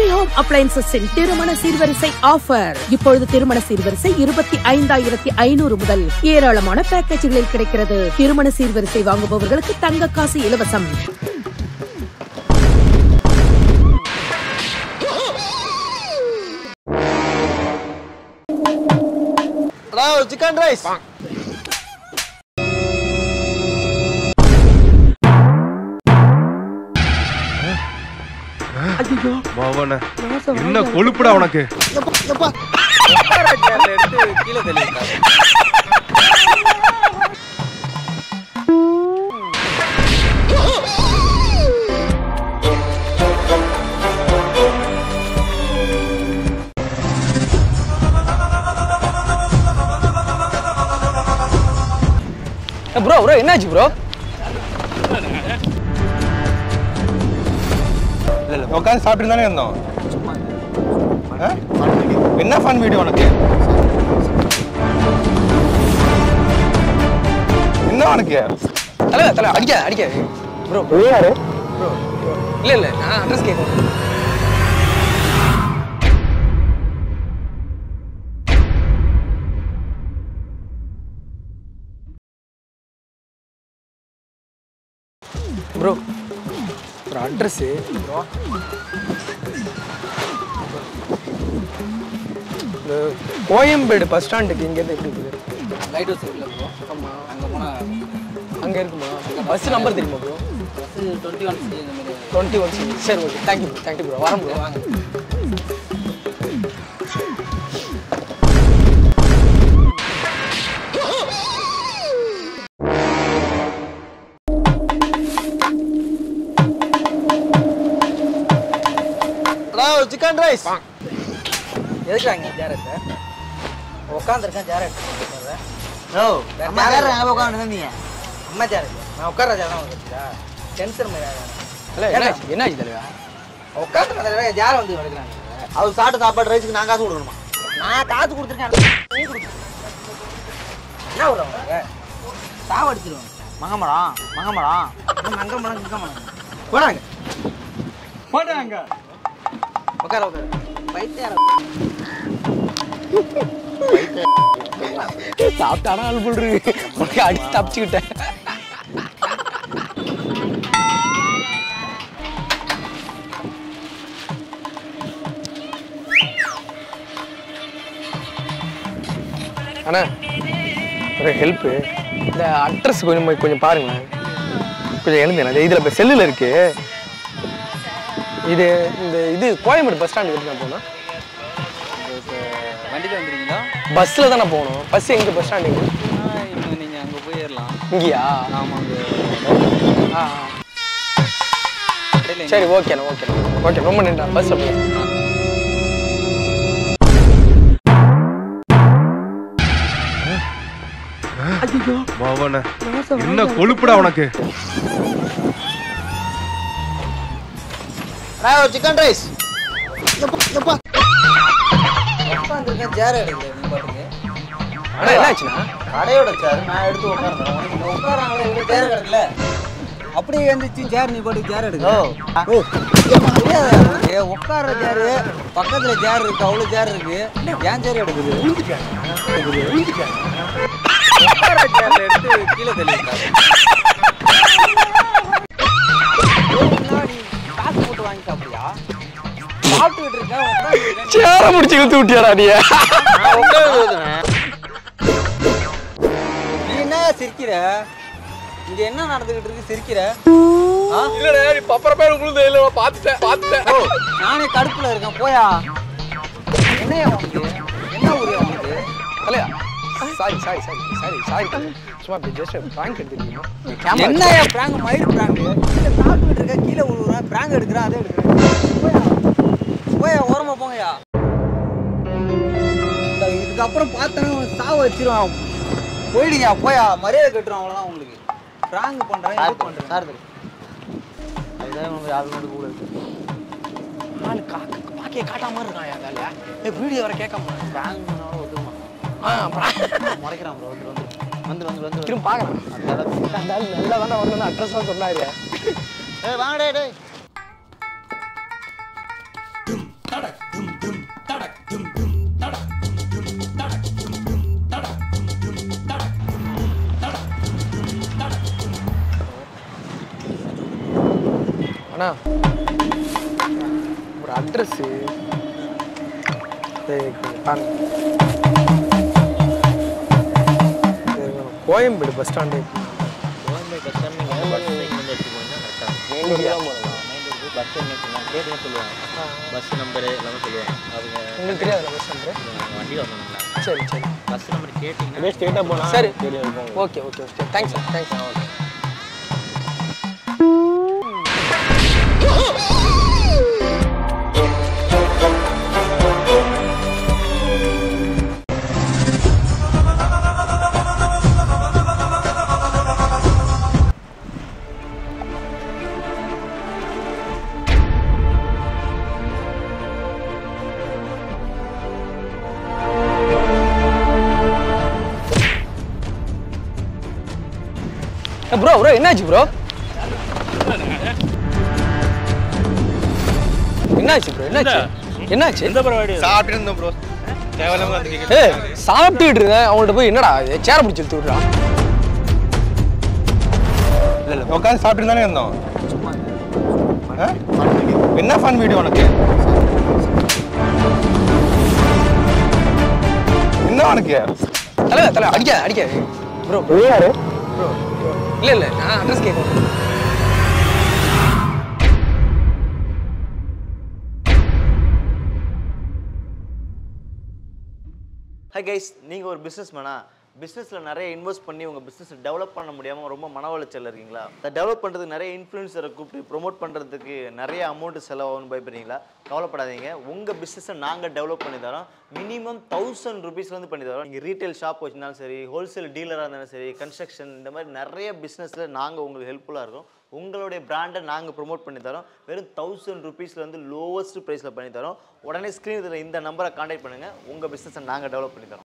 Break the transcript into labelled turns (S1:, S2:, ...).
S1: Home அப்ளையன்சஸின் திருமண சீர்வரிசை offer. இப்பொழுது திருமண சீர்வரிசை 25,500 முதல் ஏராளமான பேக்கேஜ்களில் கிடைக்கிறது. திருமண சீர்வரிசை வாங்குபவர்களுக்கு தங்க காசு இலவசம்.
S2: சிக்கன் ரைஸ்
S3: என்ன கொழுப்புடா உனக்கு?
S2: ப்ரோ ப்ரோ என்னாச்சு ப்ரோ?
S3: இல்ல உட்காந்து சாப்பிட்டு தானே இருந்தோம். என்ன ஃபன் வீடியோ உனக்கு? என்ன உனக்கு?
S2: தல அடிக்க ப்ரோ யாரு ப்ரோ? இல்ல நான் அட்ரஸ் கேட்கணும். ப்ரோ ஒரு அட்ரஸ் ப்ரோ. கோயம்பேடு பஸ் ஸ்டாண்டுக்கு இங்கேருந்து எப்படி இருக்குது? லைட் ஹவுஸ் இருக்குல்ல ப்ரோ? ஆமாம், அங்கே போனால் அங்கே இருக்குமா? பஸ் நம்பர் தெரியுமா ப்ரோ? பஸ் 21C இந்த மாதிரி 21C. சரி ஓகே, தேங்க்யூ ப்ரோ. வரேன் ப்ரோ, வாங்க.
S3: சிக்கன் ரைஸ்
S2: எதுக்குறாங்க ஜாரத்தை? உட்காந்துருக்கேன் ஜாரட்.
S4: அம்மா சேர் அங்கே உட்காந்துருந்தீங்க.
S2: அம்மா ஜாரட் நான் உட்கார ஜாரம் வந்துருச்சா? டென்ஷன் என்னாச்சு தலைவா? உட்காந்து தலைவா ஜார வந்து எடுக்கிறாங்க.
S4: அவர் சாப்பிட்ட சாப்பாடு ரைஸுக்கு நான் காசு கொடுக்கணுமா?
S2: நான் காசு கொடுத்துருக்கேன். நீ கொடுத்து என்ன விடுறாங்க? சாவு அடிச்சிருவாங்க.
S4: மங்கமரம்
S2: மங்கமரம் போடாங்க. உட்கார சாப்பிட்டானா ஆள் போடுறது உனக்கு அடிச்சு தப்பிச்சுக்கிட்டேன். அண்ணா ஒரு ஹெல்ப்பு, இந்த அட்ரஸ் கொஞ்சம் பாருங்களேன். கொஞ்சம் எழுந்தேன். இதில் இப்போ செல்லில் இருக்கு. இது கோயம்பேடு பஸ் ஸ்டாண்டுக்கு எப்படி நான் போனேன்?
S5: வண்டியில் வந்துருக்கீங்களா?
S2: பஸ்ஸில் தானே போகணும். பஸ் எங்கே பஸ் ஸ்டாண்டுங்க?
S5: இப்போ நீங்கள் அங்கே போயிடலாம்.
S2: இங்கேயா?
S5: ஆமாம்.
S2: சரி ஓகே ரொம்ப நன்றி. பஸ்ஸில் போய்
S3: என்ன கொழுப்புடா உனக்கு?
S4: சிக்கன் ரைஸ்
S5: உட்காந்துருக்கேன் சேர் எடுக்கல நீ பாட்டுக்கு.
S2: ஆனால் என்னாச்சுண்ணா?
S4: கடையோட சேர் நான் எடுத்து உட்கார்றேன்.
S5: உட்காராங்களே இவ்வளோ சேர் கிடக்கல. அப்படியே எழுந்துச்சு சேர் நீ பாட்டுக்கு சேர் எடுக்க. உட்கார சேரு பக்கத்துல சேர் இருக்கு, அவ்வளோ சேர் இருக்கு. ஏன் சேர் எடுக்குது? உட்கார சேர்ல எடுத்து கீழே தள்ளிட்டாரு. காசு போட்டு வாங்கி சாப்பிடுறியா? சாப்பிட்டுக்கிட்டு இருக்கேன்.
S2: சேர முடிச்சு இழுத்து விட்டியாடா நீ?
S5: நீ என்ன சிரிக்கிற? இங்க என்ன நடந்துகிட்டு இருக்கு சிரிக்கிற?
S2: இல்லடா நீ பப்பர பேர் உங்களுது இல்ல பாத்துட்டேன்.
S5: நானே கடுப்புல இருக்கேன் போயா. என்னையா உனக்கு? என்ன ஊரியா உனக்கு?
S2: தலையா சாரி சும்மா ஜஸ்ட் பிராங்க் எடுத்துக்கீங்க.
S5: என்னையா பிராங்க்? மயிர் பிராங்க். கீழே சாப்பிட்டுக்கிட்டு இருக்க, கீழே விழுவுறேன், பிராங்க் எடுக்கிறேன், அதே எடுக்கிறேன். போயா ஓரமா போங்கயா. இதுக்கப்புறம் பார்த்தேன்னா சாவ வச்சிருவான். போயிடுங்க போயா, மரியாதை கட்டுறோம் அவ்வளோதான். உங்களுக்கு பிராங்க் பண்றேன் இது பண்றேன்.
S4: சார் அதுதான் உங்களுக்கு யாரும் மட்டும் கூட இருக்கு.
S2: ஆளு பாக்கிய காட்டாம இருக்கான் யா வேலையா? வீடியோ வர கேட்காம
S4: பேங்க் பண்ணாலும் ஒத்துக்க மாட்டான். முறைக்கிறான் ப்ரோ. வந்து
S2: திரும்ப பார்க்கலாம். அந்த ஆள் நல்லா தானே வரணும்னு அட்ரஸ் தான் சொன்னாரு.
S4: வாங்கடே டேய்.
S2: அண்ணா ஒரு address Koyambedu bus stand.
S4: Koyambedu bus stand நீங்கள் பஸ் இங்கேருந்து எடுத்து போனீங்கன்னா கரெக்டாக பஸ் என்ன கேட்டுன்னு சொல்லுவாங்க. பஸ் நம்பரு எல்லாமே சொல்லுவாங்க. அவங்க
S2: உங்களுக்கு தெரியாது பஸ் நம்பரு?
S4: வண்டியில் வந்தாங்களா?
S2: சரி சரி.
S4: பஸ் நம்பர் கேட்டிங்கன்னா
S3: ஸ்ட்ரெயிட்டாக போனால்
S2: சரி okay okay okay thanks sir thanks. Okay bro bro என்னாச்சு ப்ரோ? என்னாச்சு ப்ரோ என்னாச்சு?
S3: சாப்பிட்டு இருந்தோம் ப்ரோ. தேவையில்லாம வந்து
S2: ஏய் சாப்பிட்டுட்டு இருந்தேன் அவங்கள்ட்ட போய் என்னடா சேர பிடிச்சி எடுத்து விட்றான்.
S3: இல்லை உட்காந்து சாப்பிட்டு தானே இருந்தோம். என்ன ஃபன் வீடியோ உனக்கு? என்ன உனக்கு?
S2: தலை அடிக்க ப்ரோ யாரு ப்ரோ? இல்லை நான் அட்ரஸ் கேட்குறேன்.
S4: ஹை கைஸ், நீங்கள் ஒரு பிஸ்னஸ் மேனா பிஸ்னஸில் நிறைய இன்வெஸ்ட் பண்ணி உங்கள் பிஸ்னஸ் டெவலப் பண்ண முடியாமல் ரொம்ப மன உளைச்சல் இருக்கீங்களா? அதை டெவலப் பண்ணுறதுக்கு நிறைய இன்ஃப்ளூயன்சரை கூப்பிட்டு ப்ரொமோட் பண்ணுறதுக்கு நிறைய அமௌண்ட்டு செலவாகும்னு பயப்படுறீங்களா? கவலைப்படாதீங்க, உங்கள் பிஸ்னஸை நாங்கள் டெவலப் பண்ணி தரோம். மினிமம் 1000 rupeesலேருந்து பண்ணி தரோம். நீங்கள் ரீட்டைல் ஷாப் வச்சுருந்தாலும் சரி, ஹோல்சேல் டீலராக இருந்தாலும் சரி, கன்ஸ்ட்ரக்ஷன் இந்த மாதிரி நிறைய பிஸ்னஸில் நாங்கள் உங்களுக்கு ஹெல்ப்ஃபுல்லாக இருக்கும். உங்களுடைய பிராண்டை நாங்கள் ப்ரொமோட் பண்ணி தரோம். வெறும் 1000 rupeesலேருந்து லோவஸ்ட் ப்ரைஸில் பண்ணி தரோம். உடனே ஸ்க்ரீன் இதில் இந்த நம்பரை கான்டாக்ட் பண்ணுங்கள். உங்கள் பிஸ்னஸை நாங்கள் டெவலப் பண்ணி தரோம்.